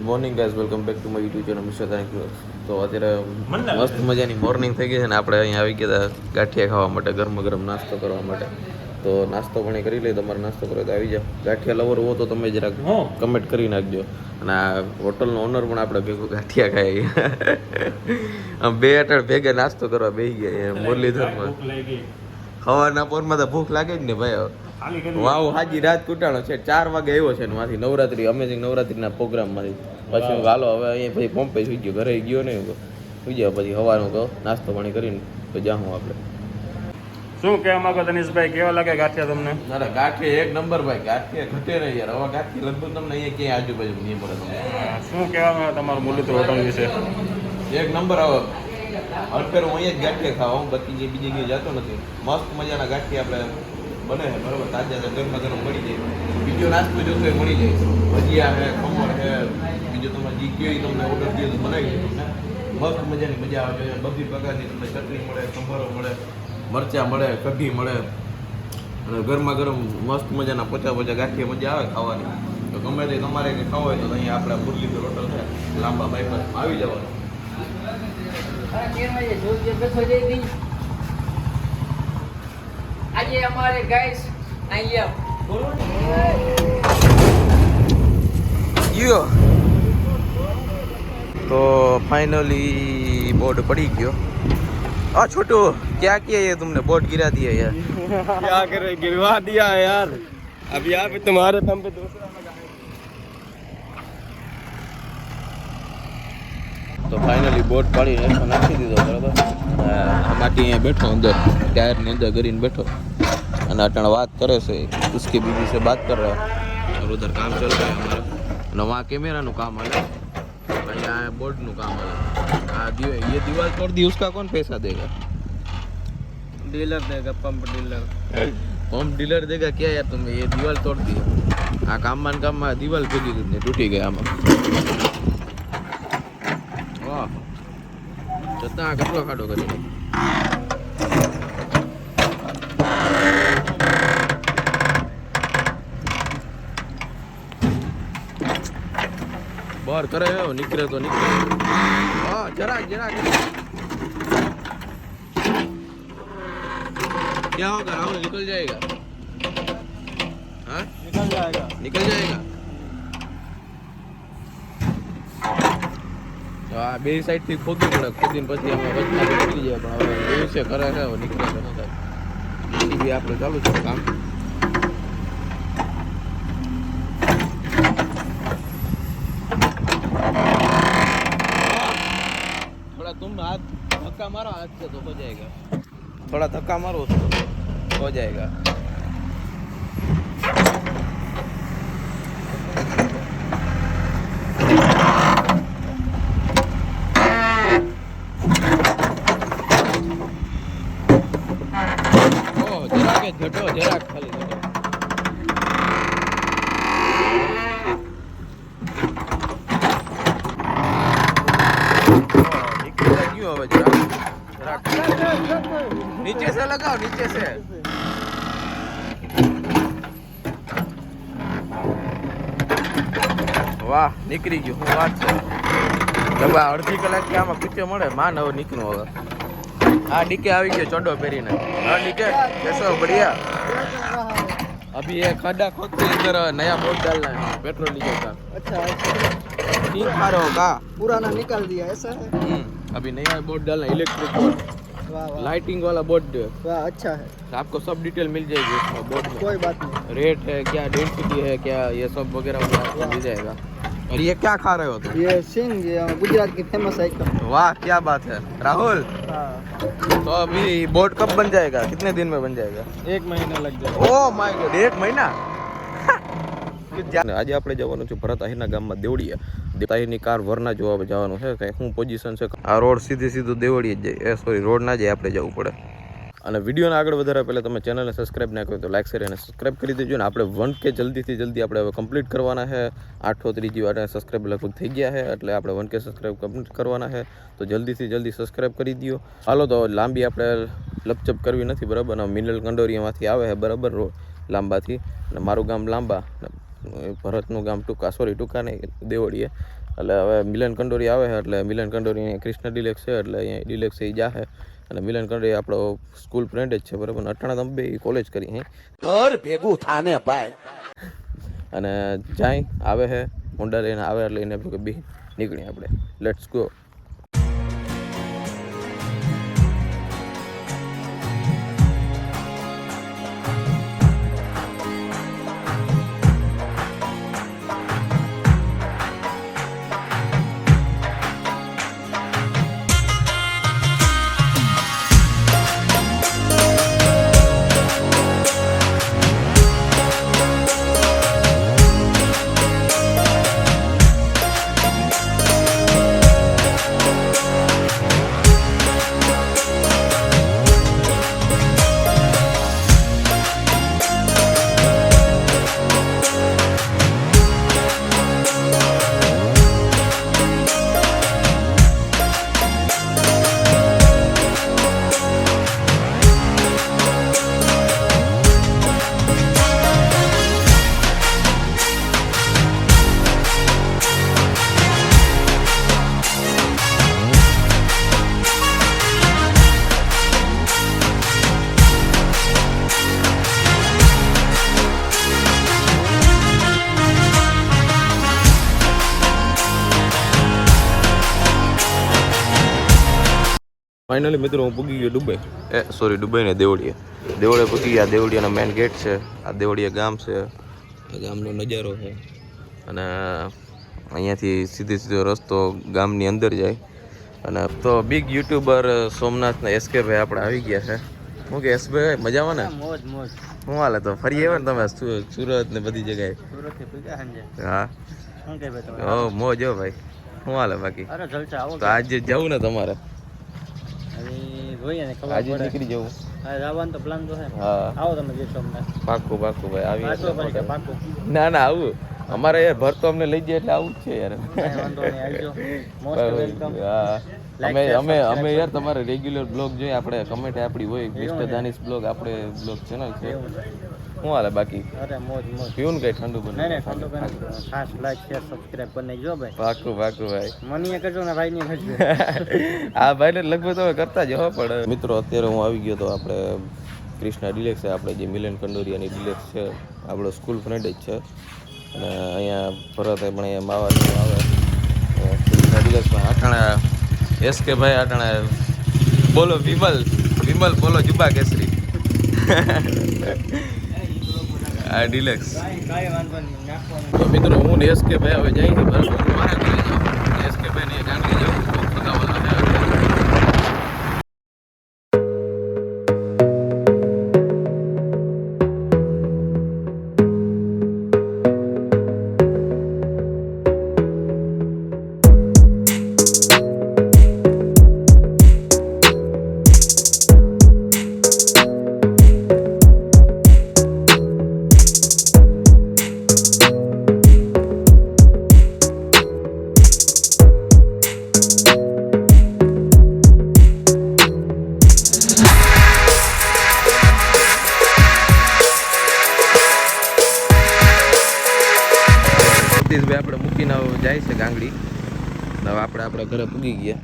Morning guys welcome back to my YouTube channel mister thank you. તો અત્યારે મસ્ત મજાની મોર્નિંગ થઈ ગઈ છે ને આપણે અહીંયા આવી ગયા હતા ગાંઠિયા ખાવા માટે, ગરમ ગરમ નાસ્તો કરવા માટે. તો નાસ્તો પણ કરી લઈએ. તમારે નાસ્તો કરો તો આવી જાઓ. ગાંઠિયા લવર હો તો તમે જરાક કમેન્ટ કરી નાખજો. અને આ હોટલનો ઓનર પણ આપણે ભેગું ગાંઠિયા ખાઈ આમ બે અટણ ભેગા નાસ્તો કરવા બેસી ગયા મુરલીધરમાં. સવારના પોરમાં તો ભૂખ લાગે જ ને ભાઈ. વાવ હાજી રાત કુટાણો છે, 4 વાગે આવ્યો છે ને માંથી નવરાત્રી અમેઝિંગ નવરાત્રીના પ્રોગ્રામમાંથી. પછી હું હાલો હવે અહીંયા પછી પંપે સુઈ ગયો, ઘરે ગયો નહીં સુઈ જાવ. પછી સવારનું તો નાસ્તો પાણી કરીને તો જાઉં આપણે. શું કહેવા માંગો તનીશભાઈ, કેવા લાગે ગાંઠિયા તમને? ના ગાંઠિયા એક નંબર ભાઈ, ગાંઠિયા ઘટે નહીં યાર. હવે ગાંઠિયા લગભગ તમને અહીંયા ક્યાંય આજુબાજુ નહીં મળે તમને. શું કહેવા માંગે તમારું મુરલીધર હોટલ વિશે? એક નંબર આવે. અત્યારે હું અહીંયા જ ગાંઠિયા ખાવા, હું બાકી જે બીજી ક્યાંય જતો નથી. મસ્ત મજાના ગાંઠિયા આપણે બને છે બરાબર, તાજા ગરમા ગરમ મળી જાય. બીજો નાસ્તો જોતો એ મળી જાય. ભજીયા છે, ખમણ છે, બીજો તમે જે કયો તમને ઓર્ડર દે તો બનાવી દે તમને. મસ્ત મજાની મજા આવે છે. બધી પ્રકારની તમને ચટણી મળે, સંભારો મળે, મરચાં મળે, કઢી મળે અને ગરમા ગરમ મસ્ત મજાના પોચા ગાંઠિયા મજા આવે ખાવાની. તો ગમે તે તમારે કંઈ ખાવા હોય તો અહીંયા આપણા મુરલીધર હોટલ છે, લાંબા બાયપાસ આવી જવાનું. આજે અમારે ગાઈસ યો તો फाइनली बोर्ड पड़ी गयो. आ छोटू क्या किया ये तुमने, बोर्ड गिरा दिया यार. क्या करे, गिरवा दिया है यार. अब यहाँ पे तुम्हारे दम पे दूसरा તો ફાઇનલી બોટ પાડીને નાખી દીધો બરાબર. માટી અહીંયા બેઠો અંદર ટાયરની અંદર કરીને બેઠો અને અટણ વાત કરે છે. उसके बीवी से बात कर रहा है और उधर काम चल रहा है हमारा. અને वहाँ कैमराનું કામ હાલે, અહીંયા બોર્ડનું કામ હાલે. ये दीवार तोड़ दी, उसका कौन पैसा देगा? डीलर देगा, पंप डीलर. पंप डीलर देगा क्या यार तुम्हें? ये दीवार तोड़ दी. આ કામમાં દીવાલ ભેગી કરીને તૂટી ગયા આમાં. વાહ, છતાં કેટલો ખાડો કરી. બહાર કરે નીકળે તો નીકળે. હા જરાક क्या होगा राहुल, निकल जाएगा. हाँ निकल जाएगा. હા બે સાઈડ થી ખોદવું પડે, ખોદીને પછી અમે વચમાં નીકળી જાય. પણ હવે એવું છે કરે છે નીકળે તો ન થાય. બી આપણે ચાલુ છે કામ. थोड़ा तुम हाथ धक्का मारो, हाथ से तो हो जाएगा. थोड़ा धक्का मारो तो हो जाएगा. घटो જરાક ખાલી ઘટો. નીકળી ગયો હવે જરાક નીચે से लगाओ, नीचे से. વાહ નીકળી ગયું. શું વાત છે. ડબ્બા અડધી કલાક કે આમાં પીછે મળે માન હવે નીકળું. હવે हाँ डीके आ गया चौडो पेरीने. हाँ डीके कैसा बढ़िया. अभी ये खड्डा खोद के इधर नया बोर्ड डालना है पेट्रोल डीजल का. अच्छा ठीक खा रहे होगा, पुराना निकाल दिया ऐसा है. अभी नया बोर्ड डालना है, इलेक्ट्रिक बोर्ड, लाइटिंग वाला बोर्ड. वाह अच्छा है. आपको सब डिटेल मिल जाएगी इसमें बोर्ड में. कोई बात नहीं. रेट है क्या, डेंसिटी है क्या, ये सब वगैरह मिल जाएगा. और ये क्या खा रहे हो तुम? ये सिंग, ये गुजरात की फेमस आइटम. वाह क्या बात है राहुल. हाँ. तो अभी बोर्ड कब बन जाएगा, कितने दिन में बन जाएगा? 1 महीना लग जाएगा. ઓ માય ગોડ, 1 મહિના. આજે આપણે જવાનું છે ભરત આહિરના ગામમાં દેવળિયા. આહિરની કાર વરના જોવા જવાનું છે. કંઈ શું પોઝિશન છે. આ રોડ સીધું દેવળીએ જ જાય. સોરી રોડ ના જાય, આપણે જવું પડે. અને વિડીયોને આગળ વધારવા પહેલાં તમે ચેનલને સબસ્ક્રાઈબ ના કર્યો તો લાઈક શેર અને સબસ્ક્રાઈબ કરી દેજો. ને આપણે 1K જલ્દીથી જલ્દી આપણે હવે કમ્પ્લીટ કરવાના છે. 8 વાર સબસ્ક્રાઈબ લગભગ થઈ ગયા છે, એટલે આપણે 1K સબસ્ક્રાઈબ કમ્પ્લીટ કરવાના છે. તો જલ્દીથી જલ્દી સબસ્ક્રાઈબ કરી દો. હાલો તો લાંબી આપણે લપચપ કરવી નથી બરાબર. અને મિનરલ કંડોરિયામાંથી આવે છે બરાબર લાંબાથી. અને મારું ગામ લાંબા, ભરતનું ગામ ટૂંકા, સોરી ટૂંકા નહીં દેવળીએ. એટલે હવે મિલન કંડોરી આવે છે એટલે મિલન કંડોરી અહીંયા કૃષ્ણ ડિલેક્સ છે એટલે અહીંયા ડિલેક્સ એ જાહે અને મિલન કંડોરી આપણો સ્કૂલ ફ્રેન્ડ જ છે બરાબર ને અટાણા તમે બે કોલેજ કરી હે ઘર ભેગું થાને ભાઈ અને જાય આવે છે હોન્ડા લઈને આવે એટલે એને બી નીકળી આપણે લેટ્સ ગો. ફાઇનલી મિત્રો હું પૂગી ગયો દુબઈ દુબઈ ને દેવળીએ પૂગી ગયા. દેવળિયાનો મેઇન ગેટ છે આ દેવળિયા ગામ છે આ ગામનો નજારો છે અને અહીંયાથી સીધો રસ્તો ગામની અંદર જાય અને તો બિગ યુટ્યુબર સોમનાથના એસકે ભાઈ આપણે આવી ગયા છે. શું કે એસ ભાઈ મજામાં ને? મોજ મોજ. શું હાલે તો ફરી આવ્યા ને તમે સુરત ને બધી જગ્યાએ? સુરત થી પીગા હંજે. હા શું કે ભાઈ તમે? ઓ મોજ હો ભાઈ. શું હાલે બાકી? અરે જલસા આવો. તો આજે જવું ને તમારે? હવે જોઈએ ને ખબર આજે પડે. નીકળી જવું? હા જવાનું તો પ્લાન તો છે. હા આવો તમે જે સોમનાથ. પાક્કું ભાઈ આવી પાછો ભાઈ કે પાકું. ના આવું અમારે યાર ભર તો અમને લઈ જાય એટલે આવું જ છે યાર. કાંઈ વાંધો નહીં આવજો. Most welcome. હા Like, અમે share, અમે અમે subscribe યાર તમારે રેગ્યુલર બ્લોગ જોઈએ આપણે કમેન્ટ આપણી હોય મિસ્ટર દાનિશ બ્લોગ આપણે બ્લોગ ચેનલ છે. એવું છે. શું હાલે બાકી? અરે મોજ મોજ. પીવું ને કઈ ઠંડુ બને? નહીં ઠંડુ કરી ખાસ લાઈક શેર સબસ્ક્રાઇબ કરી નાખજો ભાઈ. પાક્કું ભાઈ. મને કરજો ને ભાઈ ને કરજો. આ ભાઈને લગભગ તમે કરતા જ હો પણ મિત્રો અત્યારે હું આવી ગયો તો આપણે કૃષ્ણા ડિલેક્સ છે આપણે જે મિલન કંડોરિયાની ડિલેક્સ છે આપણો સ્કૂલ ફ્રેન્ડ જ છે અને અહીંયા ભરત પણ અહીંયા માવાની આવે કૃષ્ણા ડિલેક્સમાં આઠાણા એસકે ભાઈ આઠાણા બોલો વિમલ બોલો જુબા કેસરી આ ડિલેક્સ. કાંઈ વાંધો નહીં નાખવાનું. તો મિત્રો હું ને એસકે ભાઈ હવે જઈ બરાબર મારા ઘરે જાઉં એસકે ભાઈ ને ગાંધી જાઉં ફગાવાના છે. સતીશભાઈ આપણે મૂકીને જાય છે ગાંગડી. હવે આપણે આપણા ઘરે પૂગી ગયા.